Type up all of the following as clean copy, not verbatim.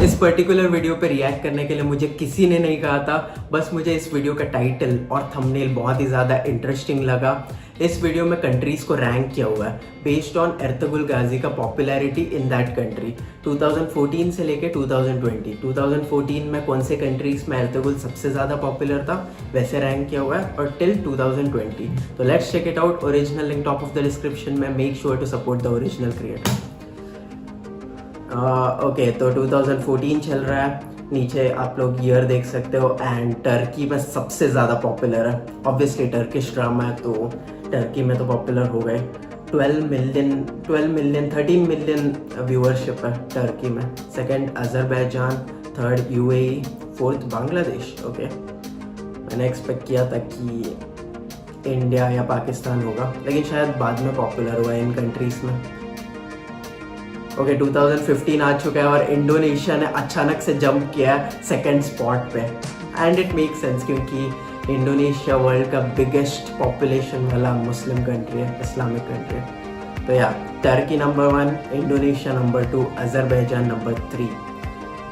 इस particular video पे react करने के लिए मुझे किसी ने नहीं कहा था, बस मुझे इस वीडियो का टाइटल और थंबनेल बहुत ही ज़्यादा इंटरेस्टिंग लगा। इस वीडियो में कंट्रीज़ को रैंक किया हुआ है बेस्ड ऑन एर्तुगरुल गाजी का पॉपुलैरिटी इन दैट कंट्री 2014 से लेके 2020। 2014 में कौन से कंट्रीज में एर्तुगरुल सबसे ज़्यादा पॉपुलर था वैसे रैंक किया हुआ है, और टिल 2020। तो let's check it out. Original link top of the description में। Make sure to support the original creator. Okay, तो 2014 चल रहा है। नीचे आप लोग ईयर देख सकते हो एंड टर्की में सबसे ज़्यादा पॉपुलर है। ऑब्वियसली टर्किश ड्रामा है तो टर्की में तो पॉपुलर हो गए। 13 मिलियन व्यूअरशिप है टर्की में। Second Azerbaijan, third UAE, fourth Bangladesh. Okay, मैंने एक्सपेक्ट किया था कि इंडिया या पाकिस्तान होगा, लेकिन शायद बाद में पॉपुलर हुआ है इन कंट्रीज़ में। ओके, 2015 आ चुका है और इंडोनेशिया ने अचानक से जंप किया है सेकंड स्पॉट पे। एंड इट मेक सेंस क्योंकि इंडोनेशिया वर्ल्ड का बिगेस्ट पॉपुलेशन वाला मुस्लिम कंट्री है, इस्लामिक कंट्री है। तो या Turkey number 1, Indonesia number 2, Azerbaijan number 3।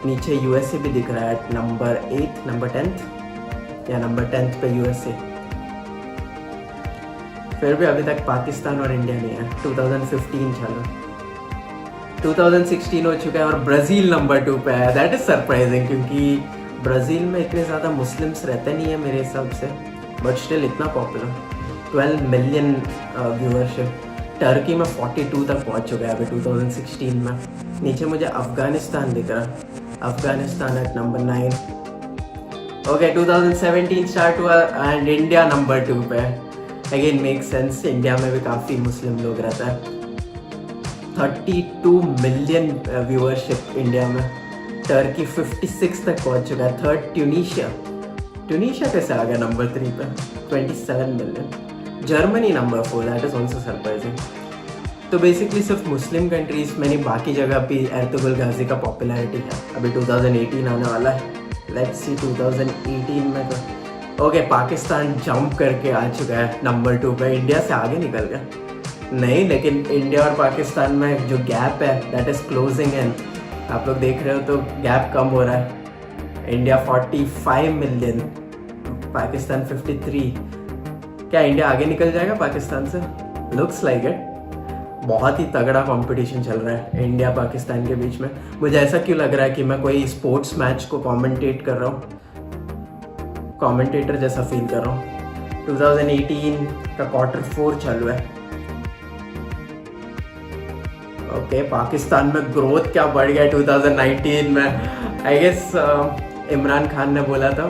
नीचे यूएसए भी दिख रहा है नंबर 8, नंबर 10 या नंबर 10 पे यूएसए। फिर भी अभी तक पाकिस्तान और इंडिया नहीं है। 2015 चलो, 2016 हो चुका है और ब्राज़ील नंबर 2 पे है। दैट इज़ सरप्राइजिंग क्योंकि ब्राज़ील में इतने ज़्यादा मुस्लिम्स रहते नहीं है मेरे हिसाब से, बट स्टिल इतना पॉपुलर। 12 million viewership. टर्की में 42 तक पहुंच चुका है अभी 2016 में। नीचे मुझे अफ़गानिस्तान दिख रहा है, Afghanistan at number 9। Okay, 2017 start हुआ एंड इंडिया नंबर 2 पे है। अगेन मेक सेंस, इंडिया में भी काफ़ी मुस्लिम लोग रहता है। 32 मिलियन व्यूअरशिप इंडिया में। टर्की 56 तक पहुंच चुका है। थर्ड ट्यूनीशिया कैसे आ गया नंबर 3 पे? 27 million. Germany number 4, that is also surprising. तो बेसिकली सिर्फ मुस्लिम कंट्रीज में नहीं, बाकी जगह भी एर्तुगरुल गाजी का पॉपुलैरिटी है। अभी 2018 आने वाला है, लेट्स सी 2018 में तो। ओके, पाकिस्तान जंप करके आ चुका है नंबर 2 पे। इंडिया से आगे निकल गया नहीं, लेकिन इंडिया और पाकिस्तान में जो गैप है दैट इज़ क्लोजिंग इन। आप लोग देख रहे हो तो गैप कम हो रहा है। India 45 million, Pakistan 53। क्या इंडिया आगे निकल जाएगा पाकिस्तान से? Looks like it. बहुत ही तगड़ा कंपटीशन चल रहा है इंडिया पाकिस्तान के बीच में। मुझे ऐसा क्यों लग रहा है कि मैं कोई स्पोर्ट्स मैच को कमेंटेट कर रहा हूँ, कमेंटेटर जैसा फील कर रहा हूँ। 2018 का क्वार्टर 4 चालू है। ओके, पाकिस्तान में ग्रोथ क्या बढ़ गया 2019 में। आई गेस इमरान खान ने बोला था।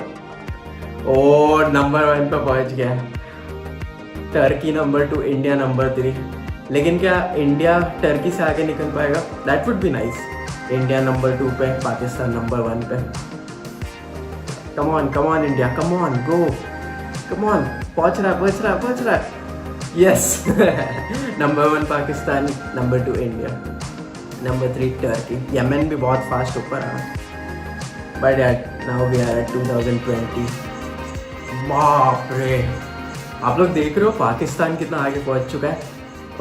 और नंबर 1 पे पहुंच गया। Turkey number 2, India number 3। लेकिन क्या इंडिया टर्की से आगे निकल पाएगा? That would be nice. India number 2 पे, पाकिस्तान नंबर 1 पे। Come on India, come on, go, come on. पहुंच रहा है। Yes. Number 1 Pakistan, number 2 India, number 3 Turkey. Yemen भी बहुत फास्ट ऊपर आया। But now we are at 2020। बाप रे, आप लोग देख रहे हो पाकिस्तान कितना आगे पहुंच चुका है।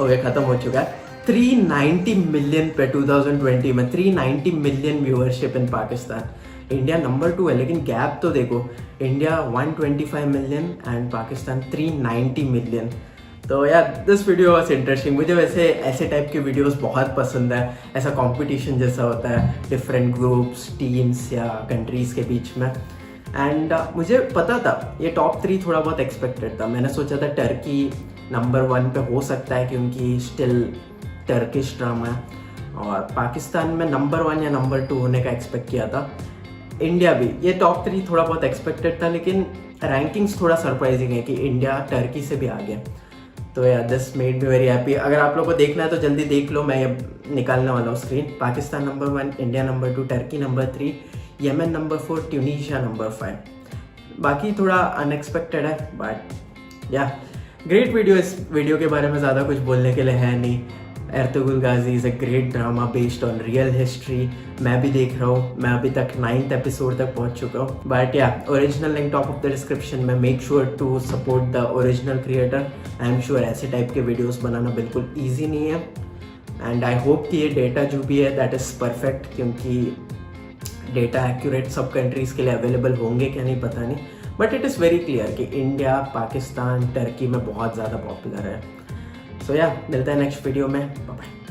ओके, खत्म हो चुका है। 390 मिलियन पे 2020 में। 390 मिलियन व्यूअरशिप इन पाकिस्तान। इंडिया नंबर 2 है, लेकिन गैप तो देखो, India 125 million and Pakistan 390 million. तो यार दिस वीडियो वाज इंटरेस्टिंग। मुझे वैसे ऐसे टाइप के वीडियोस बहुत पसंद है। ऐसा कंपटीशन जैसा होता है डिफरेंट ग्रुप्स, टीम्स या कंट्रीज़ के बीच में। एंड मुझे पता था ये टॉप 3 थोड़ा बहुत एक्सपेक्टेड था। मैंने सोचा था टर्की नंबर 1 पे हो सकता है क्योंकि स्टिल टर्किश ड्रामा है, और पाकिस्तान में नंबर 1 या नंबर 2 होने का एक्सपेक्ट किया था। इंडिया भी, ये टॉप 3 थोड़ा बहुत एक्सपेक्टेड था, लेकिन रैंकिंग्स थोड़ा सरप्राइजिंग है कि इंडिया टर्की से भी आ गया। तो यार this made me very happy. अगर आप लोगों को देखना है तो जल्दी देख लो, मैं ये निकालने वाला हूँ screen. Pakistan number 1, India number 2, Turkey number 3, Yemen number 4, Tunisia number 5। बाकी थोड़ा अनएक्सपेक्टेड है, बट या ग्रेट वीडियो। इस वीडियो के बारे में ज़्यादा कुछ बोलने के लिए है नहीं। Ertugrul Ghazi is a great drama based on real history. मैं भी देख रहा हूँ, मैं अभी तक 9th एपिसोड तक पहुँच चुका हूँ। But yeah original link top of the description में। Make sure to support the original creator. I am sure ऐसे टाइप के वीडियोस बनाना बिल्कुल ईजी नहीं है। एंड आई होप कि ये डेटा जो भी है दैट इज़ परफेक्ट, क्योंकि डेटा एक्यूरेट सब कंट्रीज़ के लिए अवेलेबल होंगे क्या नहीं पता नहीं, but it is very clear कि इंडिया, पाकिस्तान, टर्की में बहुत ज़्यादा पॉपुलर है। सो या मिलता है नेक्स्ट वीडियो में, बाय बाय।